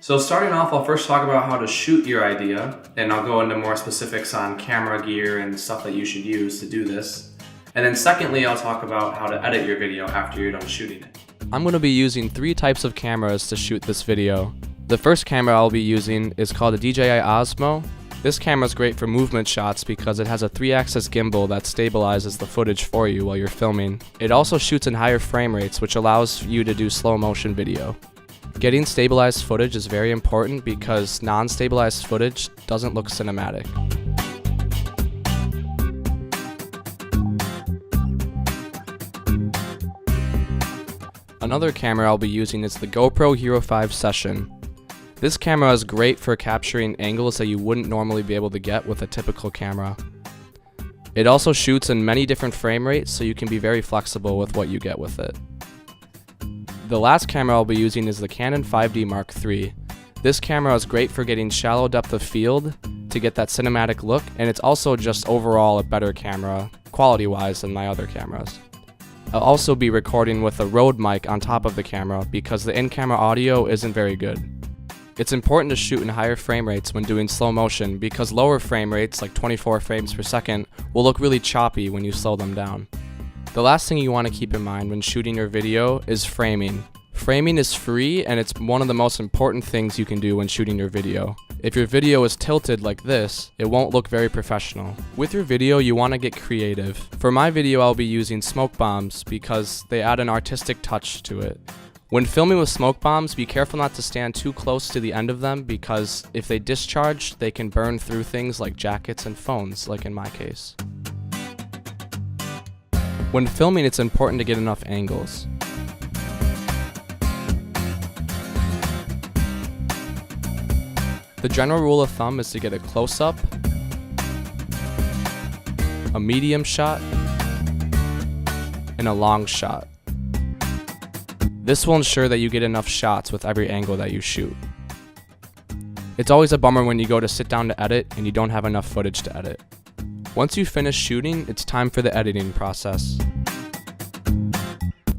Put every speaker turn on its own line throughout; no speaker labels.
So starting off, I'll first talk about how to shoot your idea, and I'll go into more specifics on camera gear and stuff that you should use to do this. And then secondly, I'll talk about how to edit your video after you're done shooting it.
I'm going to be using 3 types of cameras to shoot this video. The first camera I'll be using is called a DJI Osmo. This camera is great for movement shots because it has a 3-axis gimbal that stabilizes the footage for you while you're filming. It also shoots in higher frame rates, which allows you to do slow motion video. Getting stabilized footage is very important because non-stabilized footage doesn't look cinematic. Another camera I'll be using is the Gopro Hero 5 Session. This camera is great for capturing angles that you wouldn't normally be able to get with a typical camera. It also shoots in many different frame rates, so you can be very flexible with what you get with it. The last camera I'll be using is the Canon 5D Mark III. This camera is great for getting shallow depth of field to get that cinematic look, and it's also just overall a better camera, quality-wise, than my other cameras. I'll also be recording with a Rode mic on top of the camera because the in-camera audio isn't very good. It's important to shoot in higher frame rates when doing slow motion because lower frame rates, like 24 frames per second, will look really choppy when you slow them down. The last thing you want to keep in mind when shooting your video is framing. Framing is free and it's one of the most important things you can do when shooting your video. If your video is tilted like this, it won't look very professional. With your video, you want to get creative. For my video, I'll be using smoke bombs because they add an artistic touch to it. When filming with smoke bombs, be careful not to stand too close to the end of them because if they discharge, they can burn through things like jackets and phones, like in my case. When filming, it's important to get enough angles. The general rule of thumb is to get a close-up, a medium shot, and a long shot. This will ensure that you get enough shots with every angle that you shoot. It's always a bummer when you go to sit down to edit and you don't have enough footage to edit. Once you finish shooting, it's time for the editing process.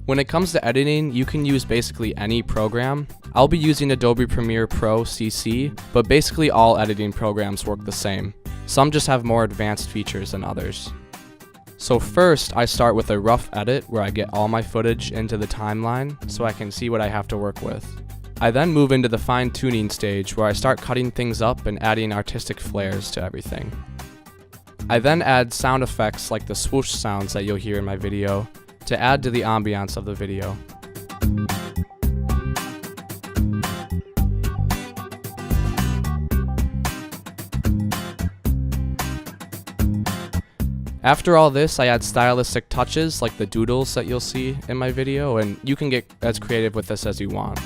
When it comes to editing, you can use basically any program. I'll be using Adobe Premiere Pro CC, but basically all editing programs work the same. Some just have more advanced features than others. So first, I start with a rough edit where I get all my footage into the timeline so I can see what I have to work with. I then move into the fine-tuning stage where I start cutting things up and adding artistic flares to everything. I then add sound effects like the swoosh sounds that you'll hear in my video to add to the ambiance of the video. After all this, I add stylistic touches like the doodles that you'll see in my video, and you can get as creative with this as you want.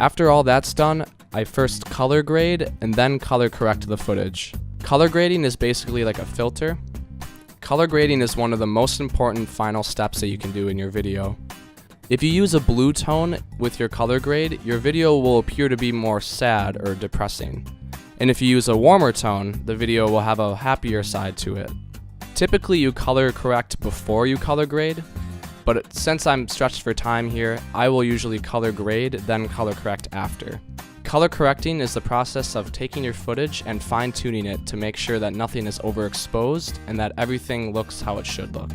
After all that's done, I first color grade and then color correct the footage. Color grading is basically like a filter. Color grading is one of the most important final steps that you can do in your video. If you use a blue tone with your color grade, your video will appear to be more sad or depressing. And if you use a warmer tone, the video will have a happier side to it. Typically you color correct before you color grade, but since I'm stretched for time here, I will usually color grade, then color correct after. Color correcting is the process of taking your footage and fine-tuning it to make sure that nothing is overexposed and that everything looks how it should look.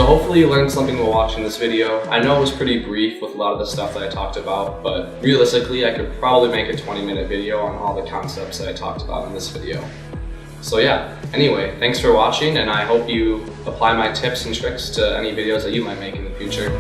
So hopefully you learned something while watching this video. I know it was pretty brief with a lot of the stuff that I talked about, but realistically I could probably make a 20-minute video on all the concepts that I talked about in this video. So yeah, anyway, thanks for watching, and I hope you apply my tips and tricks to any videos that you might make in the future.